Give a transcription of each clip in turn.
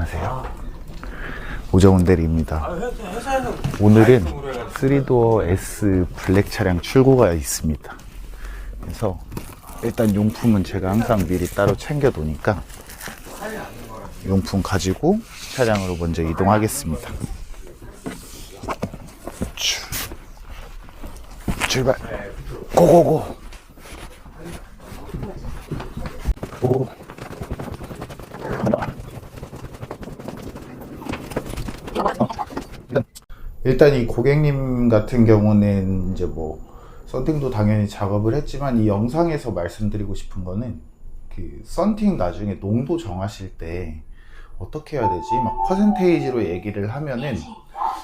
안녕하세요. 오정훈 대리입니다. 오늘은 3도어 S 블랙 차량 출고가 있습니다. 그래서 일단 용품은 제가 항상 미리 따로 챙겨 놓으니까 용품 가지고 차량으로 먼저 이동하겠습니다. 출발! 고고고! 고. 일단 이 고객님 같은 경우는 이제 뭐 썬팅도 당연히 작업을 했지만 이 영상에서 말씀드리고 싶은 거는 그 썬팅 나중에 농도 정하실 때 어떻게 해야 되지? 막 퍼센테이지로 얘기를 하면은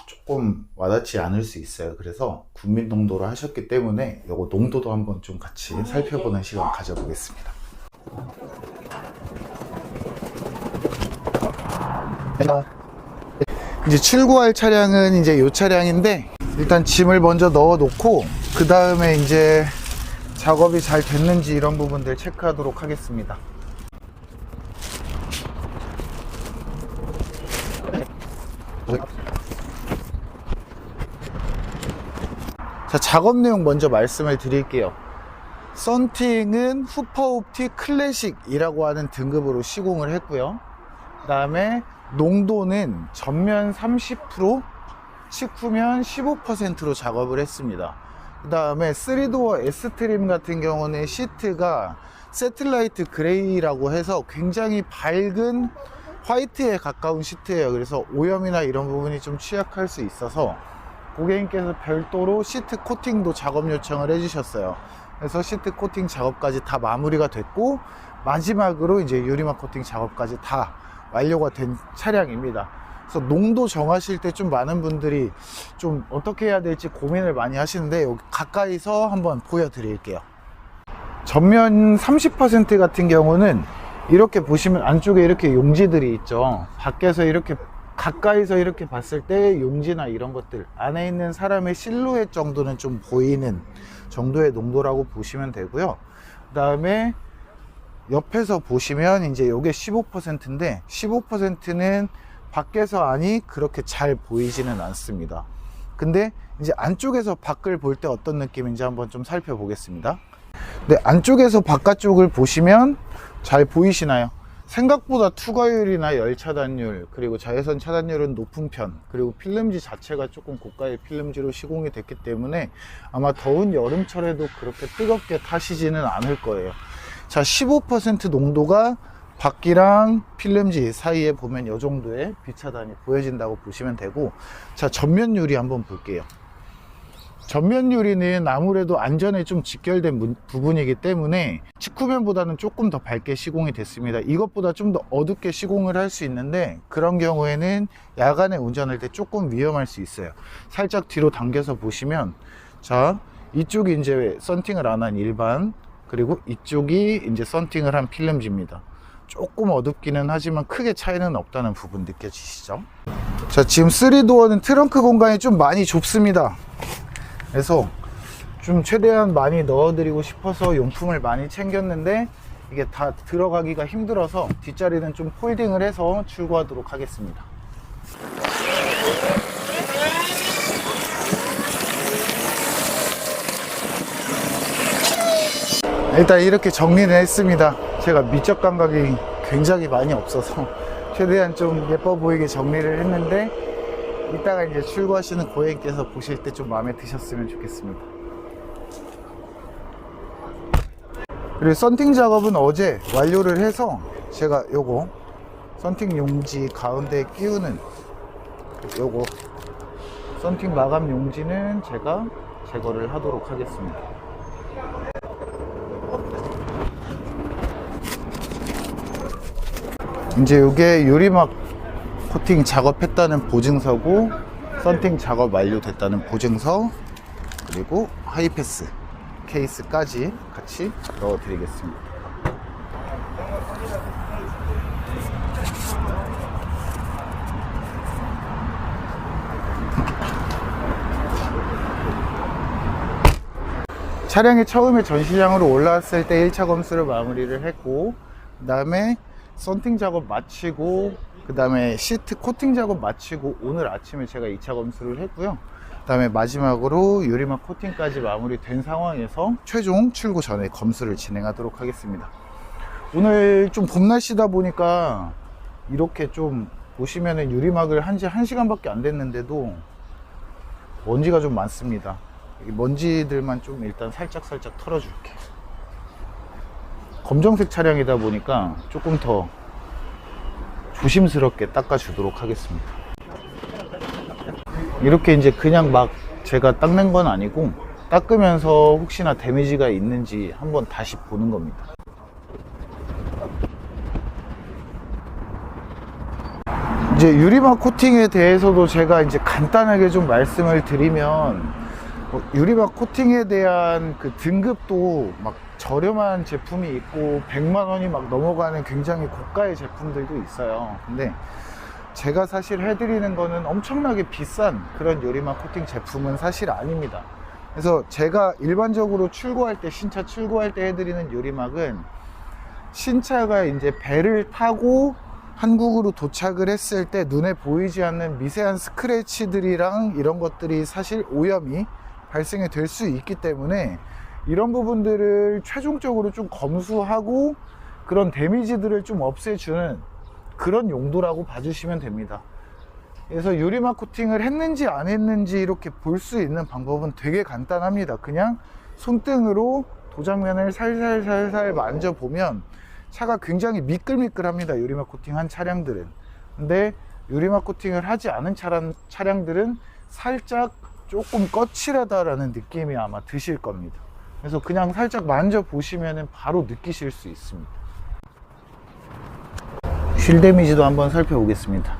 조금 와닿지 않을 수 있어요. 그래서 국민 농도로 하셨기 때문에 요거 농도도 한번 좀 같이 살펴보는 시간 가져보겠습니다. 이제 출고할 차량은 이제 이 차량인데 일단 짐을 먼저 넣어 놓고 그 다음에 이제 작업이 잘 됐는지 이런 부분들 체크하도록 하겠습니다. 자, 작업 내용 먼저 말씀을 드릴게요. 썬팅은 후퍼옵틱 클래식이라고 하는 등급으로 시공을 했고요. 그 다음에 농도는 전면 30%, 직후면 15%로 작업을 했습니다. 그 다음에 3도어 S트림 같은 경우는 시트가 세틀라이트 그레이라고 해서 굉장히 밝은 화이트에 가까운 시트예요. 그래서 오염이나 이런 부분이 좀 취약할 수 있어서 고객님께서 별도로 시트 코팅도 작업 요청을 해주셨어요. 그래서 시트 코팅 작업까지 다 마무리가 됐고 마지막으로 이제 유리막 코팅 작업까지 다 완료가 된 차량입니다. 그래서 농도 정하실 때 좀 많은 분들이 좀 어떻게 해야 될지 고민을 많이 하시는데 여기 가까이서 한번 보여드릴게요. 전면 30% 같은 경우는 이렇게 보시면 안쪽에 이렇게 용지들이 있죠. 밖에서 이렇게 가까이서 이렇게 봤을 때 용지나 이런 것들 안에 있는 사람의 실루엣 정도는 좀 보이는 정도의 농도라고 보시면 되고요. 그 다음에 옆에서 보시면 이제 이게 15%인데 15%는 밖에서 안이 그렇게 잘 보이지는 않습니다. 근데 이제 안쪽에서 밖을 볼 때 어떤 느낌인지 한번 좀 살펴보겠습니다. 네, 안쪽에서 바깥쪽을 보시면 잘 보이시나요? 생각보다 투과율이나 열 차단율 그리고 자외선 차단율은 높은 편, 그리고 필름지 자체가 조금 고가의 필름지로 시공이 됐기 때문에 아마 더운 여름철에도 그렇게 뜨겁게 타시지는 않을 거예요. 자, 15% 농도가 바퀴랑 필름지 사이에 보면 이 정도의 비차단이 보여진다고 보시면 되고, 자, 전면 유리 한번 볼게요. 전면 유리는 아무래도 안전에 좀 직결된 부분이기 때문에 직후면보다는 조금 더 밝게 시공이 됐습니다. 이것보다 좀 더 어둡게 시공을 할 수 있는데 그런 경우에는 야간에 운전할 때 조금 위험할 수 있어요. 살짝 뒤로 당겨서 보시면, 자, 이쪽이 이제 썬팅을 안 한 일반, 그리고 이쪽이 이제 썬팅을 한 필름지입니다. 조금 어둡기는 하지만 크게 차이는 없다는 부분 느껴지시죠? 자, 지금 3도어는 트렁크 공간이 좀 많이 좁습니다. 그래서 좀 최대한 많이 넣어드리고 싶어서 용품을 많이 챙겼는데 이게 다 들어가기가 힘들어서 뒷자리는 좀 폴딩을 해서 출고하도록 하겠습니다. 일단 이렇게 정리를 했습니다. 제가 미적 감각이 굉장히 많이 없어서 최대한 좀 예뻐 보이게 정리를 했는데 이따가 이제 출고하시는 고객님께서 보실 때 좀 마음에 드셨으면 좋겠습니다. 그리고 썬팅 작업은 어제 완료를 해서 제가 요거 썬팅 용지 가운데 끼우는 요거 썬팅 마감 용지는 제가 제거를 하도록 하겠습니다. 이제 요게 유리막 코팅 작업했다는 보증서고 썬팅 작업 완료됐다는 보증서, 그리고 하이패스 케이스까지 같이 넣어 드리겠습니다. 차량이 처음에 전시장으로 올라왔을 때 1차 검수를 마무리를 했고, 그 다음에 썬팅 작업 마치고 그 다음에 시트 코팅 작업 마치고 오늘 아침에 제가 2차 검수를 했고요. 그 다음에 마지막으로 유리막 코팅까지 마무리된 상황에서 최종 출고 전에 검수를 진행하도록 하겠습니다. 오늘 좀 봄 날씨다 보니까 이렇게 좀 보시면은 유리막을 한 지 1시간밖에 안 됐는데도 먼지가 좀 많습니다. 이 먼지들만 좀 일단 살짝 털어줄게. 검정색 차량이다 보니까 조금 더 조심스럽게 닦아주도록 하겠습니다. 이렇게 이제 그냥 막 제가 닦는 건 아니고 닦으면서 혹시나 데미지가 있는지 한번 다시 보는 겁니다. 이제 유리막 코팅에 대해서도 제가 이제 간단하게 좀 말씀을 드리면, 유리막 코팅에 대한 그 등급도 막 저렴한 제품이 있고 100만 원이 막 넘어가는 굉장히 고가의 제품들도 있어요. 근데 제가 사실 해드리는 거는 엄청나게 비싼 그런 유리막 코팅 제품은 사실 아닙니다. 그래서 제가 일반적으로 출고할 때, 신차 출고할 때 해드리는 유리막은 신차가 이제 배를 타고 한국으로 도착을 했을 때 눈에 보이지 않는 미세한 스크래치들이랑 이런 것들이 사실 오염이 발생이 될 수 있기 때문에 이런 부분들을 최종적으로 좀 검수하고 그런 데미지들을 좀 없애주는 그런 용도라고 봐주시면 됩니다. 그래서 유리막 코팅을 했는지 안 했는지 이렇게 볼 수 있는 방법은 되게 간단합니다. 그냥 손등으로 도장면을 살살 만져보면 차가 굉장히 미끌미끌합니다. 유리막 코팅한 차량들은. 근데 유리막 코팅을 하지 않은 차량들은 살짝 조금 거칠하다라는 느낌이 아마 드실 겁니다. 그래서 그냥 살짝 만져보시면 바로 느끼실 수 있습니다. 휠 데미지도 한번 살펴보겠습니다.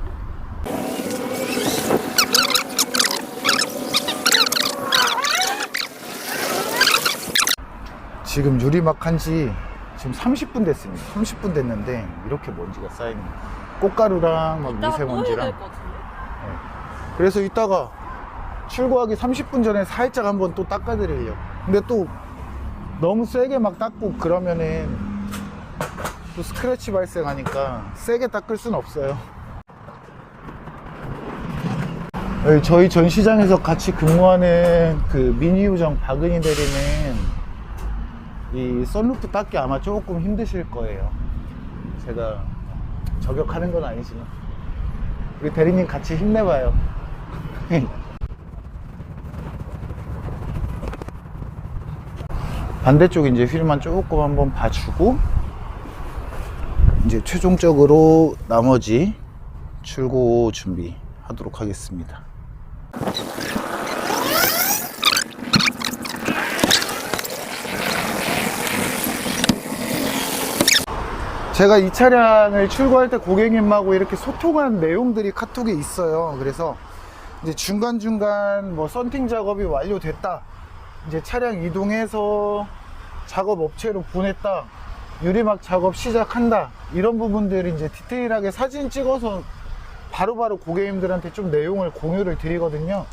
지금 유리막 한지 지금 30분 됐습니다. 30분 됐는데 이렇게 먼지가 쌓입니다. 꽃가루랑 막 미세먼지랑. 네. 그래서 이따가 출고하기 30분 전에 살짝 한번 또 닦아드리려고. 근데 또 너무 세게 막 닦고 그러면은 또 스크래치 발생하니까 세게 닦을 순 없어요. 저희 전시장에서 같이 근무하는 그 미니우정 박은희 대리는 이 썬루프 닦기 아마 조금 힘드실 거예요. 제가 저격하는 건 아니지만 우리 대리님 같이 힘내봐요. 반대쪽 이제 휠만 조금 한번 봐주고 이제 최종적으로 나머지 출고 준비하도록 하겠습니다. 제가 이 차량을 출고할 때 고객님하고 이렇게 소통한 내용들이 카톡에 있어요. 그래서 이제 중간중간 뭐 썬팅 작업이 완료됐다, 이제 차량 이동해서 작업 업체로 보냈다, 유리막 작업 시작한다, 이런 부분들을 이제 디테일하게 사진 찍어서 바로바로 고객님들한테 좀 내용을 공유를 드리거든요.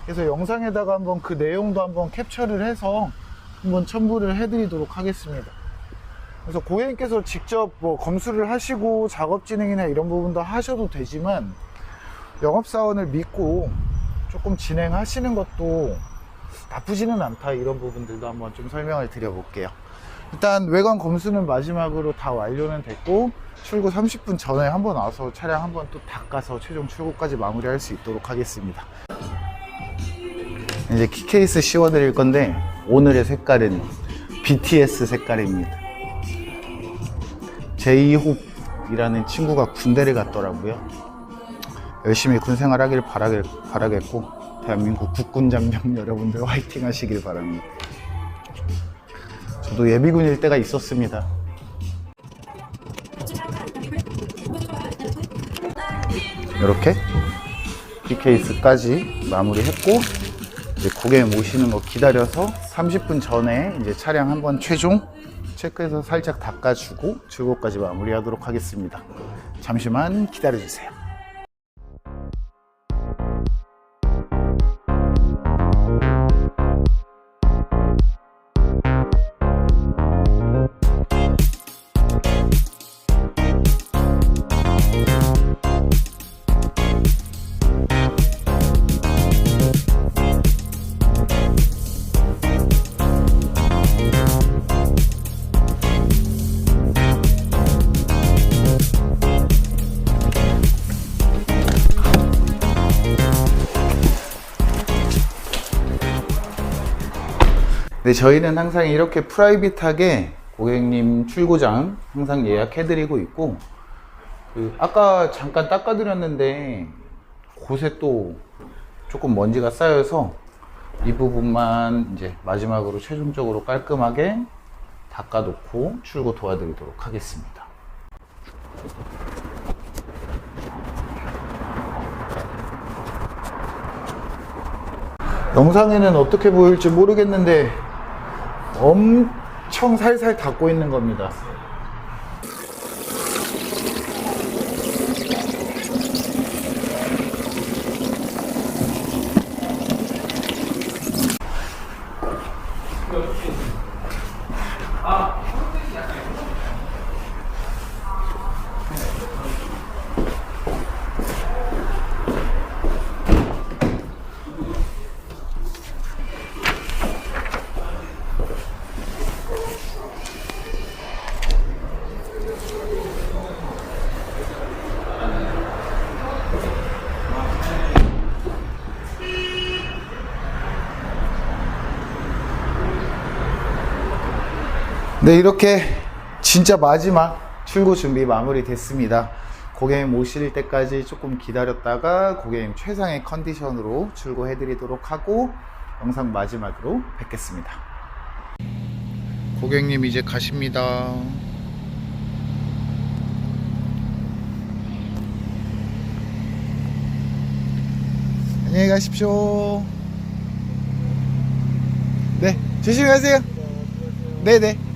그래서 영상에다가 한번 그 내용도 한번 캡처를 해서 한번 첨부를 해드리도록 하겠습니다. 그래서 고객님께서 직접 뭐 검수를 하시고 작업 진행이나 이런 부분도 하셔도 되지만 영업사원을 믿고 조금 진행하시는 것도 나쁘지는 않다, 이런 부분들도 한번 좀 설명을 드려볼게요. 일단 외관 검수는 마지막으로 다 완료는 됐고 출고 30분 전에 한번 와서 차량 한번 또 닦아서 최종 출고까지 마무리할 수 있도록 하겠습니다. 이제 키케이스 씌워 드릴 건데 오늘의 색깔은 BTS 색깔입니다. 제이홉이라는 친구가 군대를 갔더라고요. 열심히 군 생활하길 바라겠고 대한민국 국군장병 여러분들 화이팅 하시길 바랍니다. 저도 예비군일 때가 있었습니다. 이렇게 B케이스까지 마무리했고 이제 고객님 오시는 거 기다려서 30분 전에 이제 차량 한번 최종 체크해서 살짝 닦아주고 출고까지 마무리하도록 하겠습니다. 잠시만 기다려주세요. 근데 저희는 항상 이렇게 프라이빗하게 고객님 출고장 항상 예약해드리고 있고, 아까 잠깐 닦아드렸는데 곳에 또 조금 먼지가 쌓여서 이 부분만 이제 마지막으로 최종적으로 깔끔하게 닦아놓고 출고 도와드리도록 하겠습니다. 영상에는 어떻게 보일지 모르겠는데 엄청 살살 닦고 있는 겁니다. 네, 이렇게 진짜 마지막 출고 준비 마무리 됐습니다. 고객님 오실 때까지 조금 기다렸다가 고객님 최상의 컨디션으로 출고해 드리도록 하고 영상 마지막으로 뵙겠습니다. 고객님 이제 가십니다. 안녕히 가십시오. 네, 조심히 가세요. 네네.